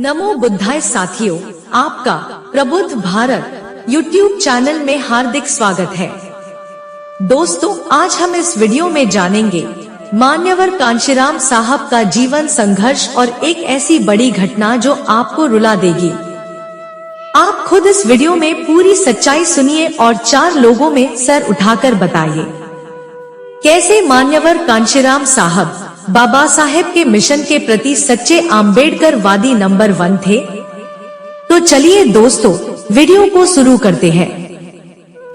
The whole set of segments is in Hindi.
नमो बुद्धाय साथियों, आपका प्रबुद्ध भारत यूट्यूब चैनल में हार्दिक स्वागत है। दोस्तों, आज हम इस वीडियो में जानेंगे मान्यवर कांशीराम साहब का जीवन संघर्ष और एक ऐसी बड़ी घटना जो आपको रुला देगी। आप खुद इस वीडियो में पूरी सच्चाई सुनिए और 4 लोगों में सर उठाकर बताइए कैसे मान्यवर कांशीराम साहब बाबा साहेब के मिशन के प्रति सच्चे आम्बेडकरवादी नंबर 1 थे। तो चलिए दोस्तों, वीडियो को शुरू करते हैं।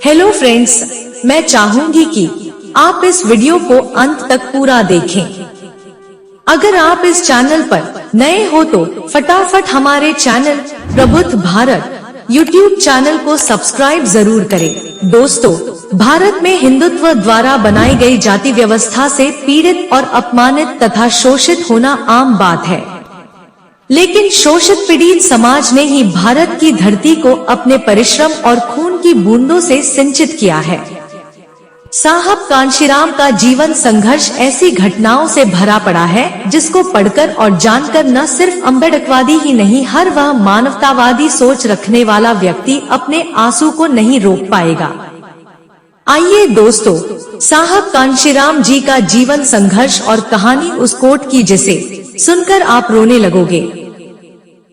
हेलो फ्रेंड्स, मैं चाहूंगी कि आप इस वीडियो को अंत तक पूरा देखें। अगर आप इस चैनल पर नए हो तो फटाफट हमारे चैनल प्रबुद्ध भारत यूट्यूब चैनल को सब्सक्राइब जरूर करें। दोस्तों, भारत में हिंदुत्व द्वारा बनाई गई जाति व्यवस्था से पीड़ित और अपमानित तथा शोषित होना आम बात है, लेकिन शोषित पीड़ित समाज ने ही भारत की धरती को अपने परिश्रम और खून की बूंदों से सिंचित किया है। साहब कांशीराम का जीवन संघर्ष ऐसी घटनाओं से भरा पड़ा है जिसको पढ़कर और जानकर न सिर्फ अम्बेडकरवादी ही नहीं, हर वह मानवतावादी सोच रखने वाला व्यक्ति अपने आंसू को नहीं रोक पाएगा। आइए दोस्तों, साहब कांशीराम जी का जीवन संघर्ष और कहानी उस कोट की जिसे सुनकर आप रोने लगोगे।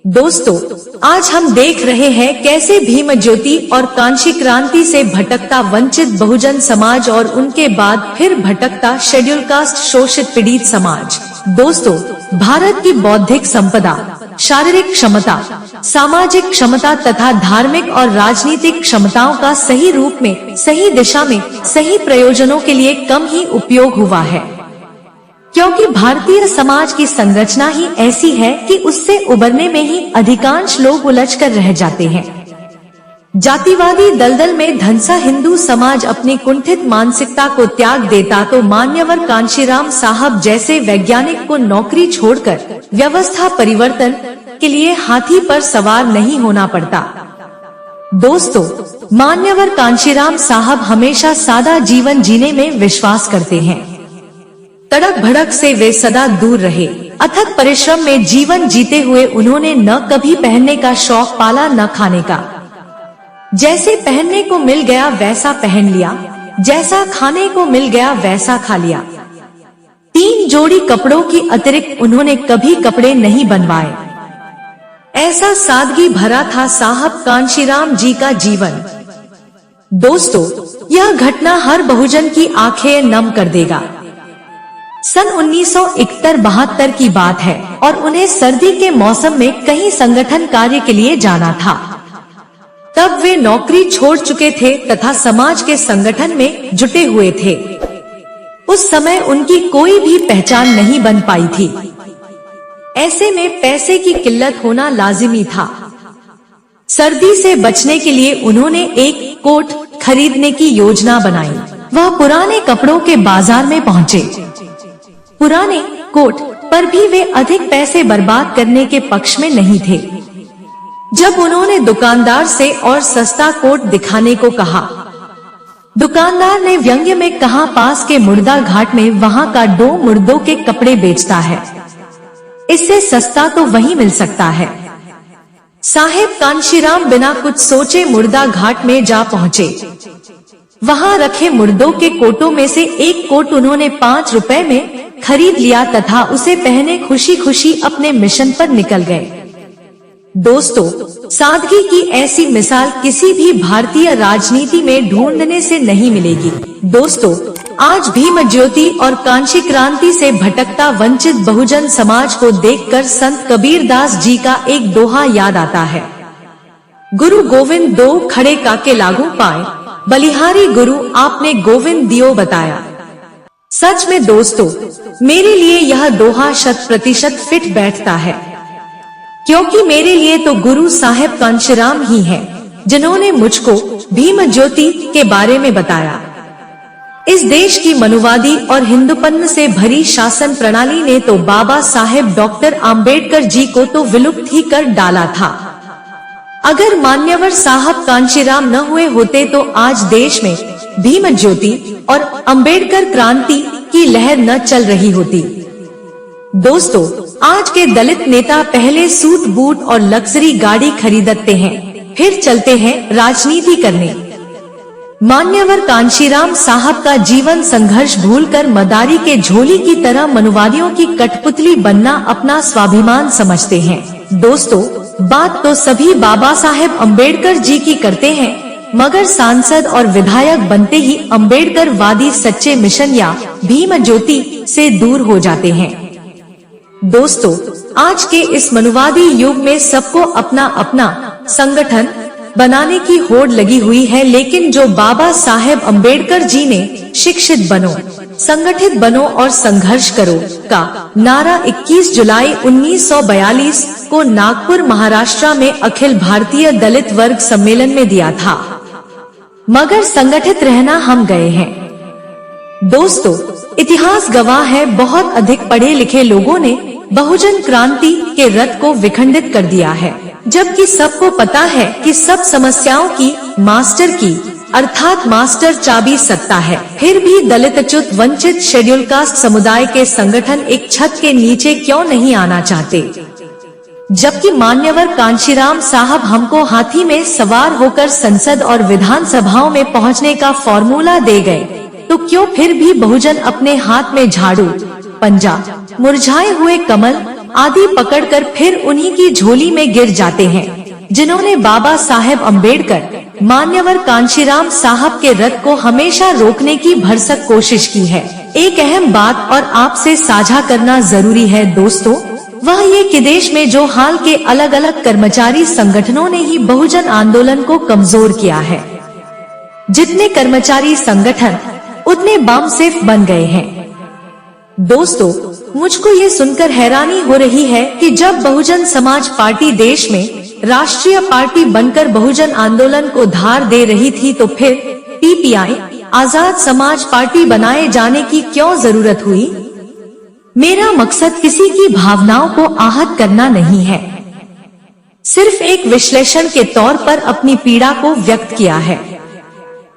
दोस्तों, आज हम देख रहे हैं कैसे भीम ज्योति और कांशी क्रांति से भटकता वंचित बहुजन समाज और उनके बाद फिर भटकता शेड्यूल कास्ट शोषित पीड़ित समाज। दोस्तों, भारत की बौद्धिक संपदा, शारीरिक क्षमता, सामाजिक क्षमता तथा धार्मिक और राजनीतिक क्षमताओं का सही रूप में, सही दिशा में, सही प्रयोजनों के लिए कम ही उपयोग हुआ है, क्योंकि भारतीय समाज की संरचना ही ऐसी है कि उससे उबरने में ही अधिकांश लोग उलझ कर रह जाते हैं। जातिवादी दलदल में धंसा हिंदू समाज अपनी कुंठित मानसिकता को त्याग देता तो मान्यवर कांशीराम साहब जैसे वैज्ञानिक को नौकरी छोड़कर व्यवस्था परिवर्तन के लिए हाथी पर सवार नहीं होना पड़ता। दोस्तों, मान्यवर कांशीराम साहब हमेशा सादा जीवन जीने में विश्वास करते हैं। तड़क भड़क से वे सदा दूर रहे। अथक परिश्रम में जीवन जीते हुए उन्होंने न कभी पहनने का शौक पाला न खाने का। जैसे पहनने को मिल गया वैसा पहन लिया, जैसा खाने को मिल गया वैसा खा लिया। 3 जोड़ी कपड़ों की अतिरिक्त उन्होंने कभी कपड़े नहीं बनवाए। ऐसा सादगी भरा था साहब कांशीराम जी का जीवन। दोस्तों, यह घटना हर बहुजन की आंखें नम कर देगा। सन 1971-72 की बात है और उन्हें सर्दी के मौसम में कहीं संगठन कार्य के लिए जाना था। तब वे नौकरी छोड़ चुके थे तथा समाज के संगठन में जुटे हुए थे। उस समय उनकी कोई भी पहचान नहीं बन पाई थी। ऐसे में पैसे की किल्लत होना लाजिमी था। सर्दी से बचने के लिए उन्होंने एक कोट खरीदने की योजना बनाई। वह पुराने कपड़ों के बाजार में पहुँचे। पुराने कोट पर भी वे अधिक पैसे बर्बाद करने के पक्ष में नहीं थे। जब उन्होंने दुकानदार से और सस्ता कोट दिखाने को कहा, दुकानदार ने व्यंग्य में कहा, पास के मुर्दा घाट में वहाँ का 2 मुर्दों के कपड़े बेचता है, इससे सस्ता तो वहीं मिल सकता है। साहेब कांशीराम बिना कुछ सोचे मुर्दा घाट में जा पहुँचे। वहाँ रखे मुर्दों के कोटों में से एक कोट उन्होंने 5 रुपए में खरीद लिया तथा उसे पहने खुशी खुशी अपने मिशन पर निकल गए। दोस्तों, सादगी की ऐसी मिसाल किसी भी भारतीय राजनीति में ढूंढने से नहीं मिलेगी। दोस्तों, आज भीम ज्योति और कांशी क्रांति से भटकता वंचित बहुजन समाज को देखकर संत कबीरदास जी का एक दोहा याद आता है। गुरु गोविंद 2 खड़े काके लागू पाए, बलिहारी गुरु आपने गोविंद दियो बताया। सच में दोस्तों, मेरे लिए यह दोहा 100% फिट बैठता है, क्योंकि मेरे लिए तो गुरु साहेब कांशीराम ही हैं, जिन्होंने मुझको भीम ज्योति के बारे में बताया। इस देश की मनुवादी और हिंदुपन से भरी शासन प्रणाली ने तो बाबा साहेब डॉक्टर आम्बेडकर जी को तो विलुप्त ही कर डाला था। अगर मान्यवर साहब कांशीराम न हुए होते तो आज देश में भीम ज्योति और अंबेडकर क्रांति की लहर न चल रही होती। दोस्तों, आज के दलित नेता पहले सूट बूट और लग्जरी गाड़ी खरीदते हैं, फिर चलते हैं राजनीति करने। मान्यवर कांशीराम साहब का जीवन संघर्ष भूलकर मदारी के झोली की तरह मनुवादियों की कठपुतली बनना अपना स्वाभिमान समझते हैं। दोस्तों, बात तो सभी बाबा साहेब अम्बेडकर जी की करते हैं, मगर सांसद और विधायक बनते ही अम्बेडकर वादी सच्चे मिशन या भीम ज्योति से दूर हो जाते हैं। दोस्तों, आज के इस मनुवादी युग में सबको अपना अपना संगठन बनाने की होड़ लगी हुई है, लेकिन जो बाबा साहेब अम्बेडकर जी ने शिक्षित बनो, संगठित बनो और संघर्ष करो का नारा 21 जुलाई 1942 को नागपुर महाराष्ट्र में अखिल भारतीय दलित वर्ग सम्मेलन में दिया था, मगर संगठित रहना हम गए हैं। दोस्तों, इतिहास गवाह है, बहुत अधिक पढ़े लिखे लोगों ने बहुजन क्रांति के रथ को विखंडित कर दिया है, जबकि सबको पता है कि सब समस्याओं की मास्टर की अर्थात मास्टर चाबी सत्ता है। फिर भी दलित अच्युत वंचित शेड्यूल कास्ट समुदाय के संगठन एक छत के नीचे क्यों नहीं आना चाहते, जबकि मान्यवर कांशीराम साहब हमको हाथी में सवार होकर संसद और विधानसभाओं में पहुंचने का फॉर्मूला दे गए, तो क्यों फिर भी बहुजन अपने हाथ में झाड़ू, पंजा, मुरझाए हुए कमल आदि पकड़कर फिर उन्हीं की झोली में गिर जाते हैं, जिन्होंने बाबा साहेब अम्बेडकर, मान्यवर कांशीराम साहब के रथ को हमेशा रोकने की भरसक कोशिश की है। एक अहम बात और आपसे साझा करना जरूरी है दोस्तों, वह ये कि देश में जो हाल के अलग अलग कर्मचारी संगठनों ने ही बहुजन आंदोलन को कमजोर किया है। जितने कर्मचारी संगठन उतने बम सेफ बन गए हैं। दोस्तों, मुझको ये सुनकर हैरानी हो रही है कि जब बहुजन समाज पार्टी देश में राष्ट्रीय पार्टी बनकर बहुजन आंदोलन को धार दे रही थी, तो फिर पीपीआई आजाद समाज पार्टी बनाए जाने की क्यों जरूरत हुई। मेरा मकसद किसी की भावनाओं को आहत करना नहीं है, सिर्फ एक विश्लेषण के तौर पर अपनी पीड़ा को व्यक्त किया है।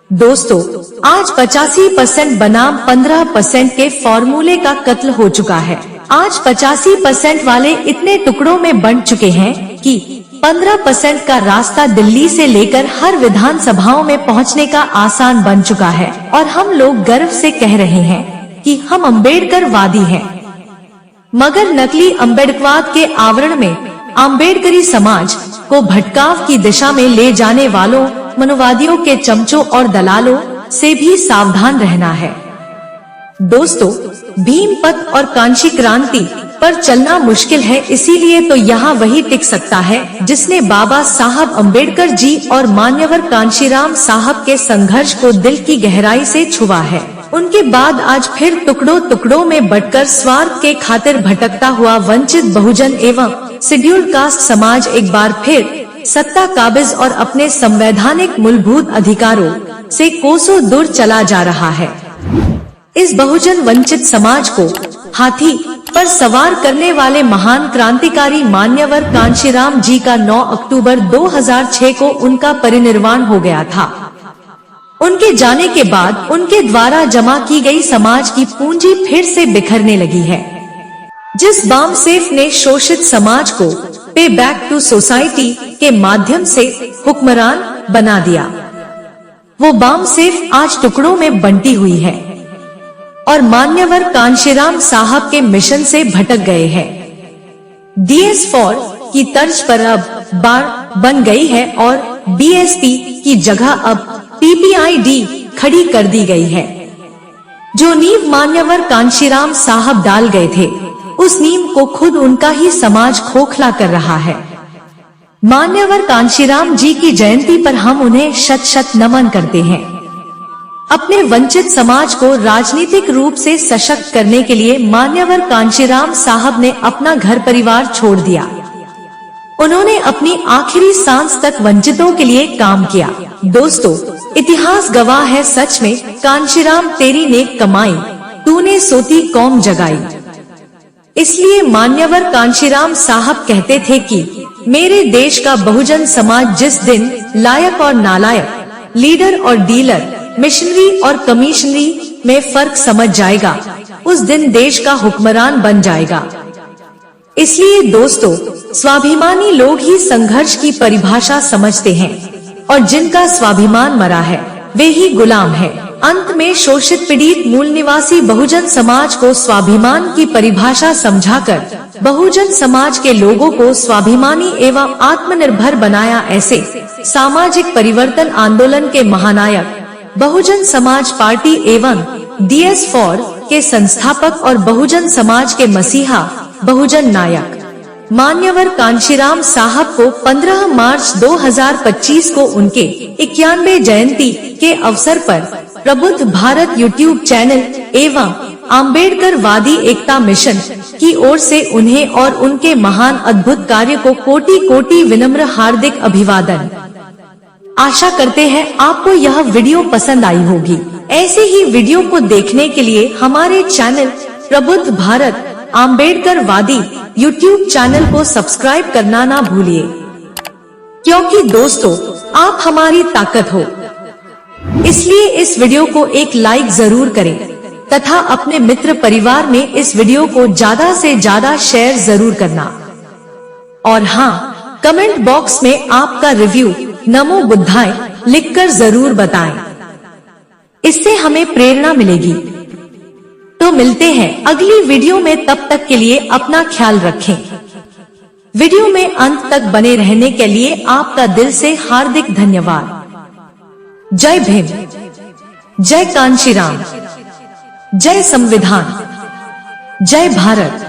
दोस्तों, आज 85% बनाम 15% के फॉर्मूले का कत्ल हो चुका है। आज 85% वाले इतने टुकड़ों में बंट चुके हैं कि 15% का रास्ता दिल्ली से लेकर हर विधानसभाओं में पहुंचने का आसान बन चुका है, और हम लोग गर्व से कह रहे हैं कि हम अम्बेडकर वादी हैं। मगर नकली अम्बेडकरवाद के आवरण में अम्बेडकरी समाज को भटकाव की दिशा में ले जाने वालों, मनुवादियों के चमचों और दलालों से भी सावधान रहना है। दोस्तों, भीम पथ और कांशी क्रांति पर चलना मुश्किल है, इसीलिए तो यहाँ वही टिक सकता है जिसने बाबा साहब अम्बेडकर जी और मान्यवर कांशीराम साहब के संघर्ष को दिल की गहराई से छुआ है। उनके बाद आज फिर टुकड़ों टुकड़ों में बंटकर स्वार्थ के खातिर भटकता हुआ वंचित बहुजन एवं शेड्यूल्ड कास्ट समाज एक बार फिर सत्ता काबिज और अपने संवैधानिक मूलभूत अधिकारों से कोसों दूर चला जा रहा है। इस बहुजन वंचित समाज को हाथी पर सवार करने वाले महान क्रांतिकारी मान्यवर कांशीराम जी का 9 अक्टूबर 2006 को उनका परिनिर्वाण हो गया था। उनके जाने के बाद उनके द्वारा जमा की गई समाज की पूंजी फिर से बिखरने लगी है। जिस बाम सेफ ने शोषित समाज को पे बैक टू सोसाइटी के माध्यम से हुक्मरान बना दिया, वो बाम सेफ आज टुकड़ों में बंटी हुई है और मान्यवर कांशीराम साहब के मिशन से भटक गए हैं। DS4 की तर्ज पर अब बार बन गई है और BSP की जगह अब PPID खड़ी कर दी गई है। जो नींव मान्यवर कांशीराम साहब डाल गए थे, उस नींव को खुद उनका ही समाज खोखला कर रहा है। मान्यवर कांशीराम जी की जयंती पर हम उन्हें शत शत नमन करते हैं। अपने वंचित समाज को राजनीतिक रूप से सशक्त करने के लिए मान्यवर कांशीराम साहब ने अपना घर परिवार छोड़ दिया। उन्होंने अपनी आखिरी सांस तक वंचितों के लिए काम किया। दोस्तों, इतिहास गवाह है, सच में कांशीराम तेरी नेक कमाई, तूने सोती कौम जगाई। इसलिए मान्यवर कांशीराम साहब कहते थे कि मेरे देश का बहुजन समाज जिस दिन लायक और नालायक, लीडर और डीलर, मिशनरी और कमीशनरी में फर्क समझ जाएगा, उस दिन देश का हुक्मरान बन जाएगा। इसलिए दोस्तों, स्वाभिमानी लोग ही संघर्ष की परिभाषा समझते हैं और जिनका स्वाभिमान मरा है वे ही गुलाम है। अंत में शोषित पीड़ित मूल निवासी बहुजन समाज को स्वाभिमान की परिभाषा समझाकर बहुजन समाज के लोगों को स्वाभिमानी एवं आत्मनिर्भर बनाया। ऐसे सामाजिक परिवर्तन आंदोलन के महानायक बहुजन समाज पार्टी एवं DS4 के संस्थापक और बहुजन समाज के मसीहा बहुजन नायक मान्यवर कांशीराम साहब को 15 मार्च 2025 को उनके 91 जयंती के अवसर पर प्रबुद्ध भारत यूट्यूब चैनल एवं आम्बेडकर वादी एकता मिशन की ओर से उन्हें और उनके महान अद्भुत कार्य को कोटि कोटि विनम्र हार्दिक अभिवादन। आशा करते हैं आपको यह वीडियो पसंद आई होगी। ऐसे ही वीडियो को देखने के लिए हमारे चैनल प्रबुद्ध भारत आम्बेडकर वादी यूट्यूब चैनल को सब्सक्राइब करना ना भूलिए, क्योंकि दोस्तों आप हमारी ताकत हो। इसलिए इस वीडियो को एक लाइक जरूर करें तथा अपने मित्र परिवार में इस वीडियो को ज्यादा से ज्यादा शेयर जरूर करना। और हाँ, कमेंट बॉक्स में आपका रिव्यू नमो बुद्धाय लिखकर जरूर बताएं, इससे हमें प्रेरणा मिलेगी। तो मिलते हैं अगली वीडियो में, तब तक के लिए अपना ख्याल रखें। वीडियो में अंत तक बने रहने के लिए आपका दिल से हार्दिक धन्यवाद। जय भीम, जय कांशीराम, जय संविधान, जय भारत।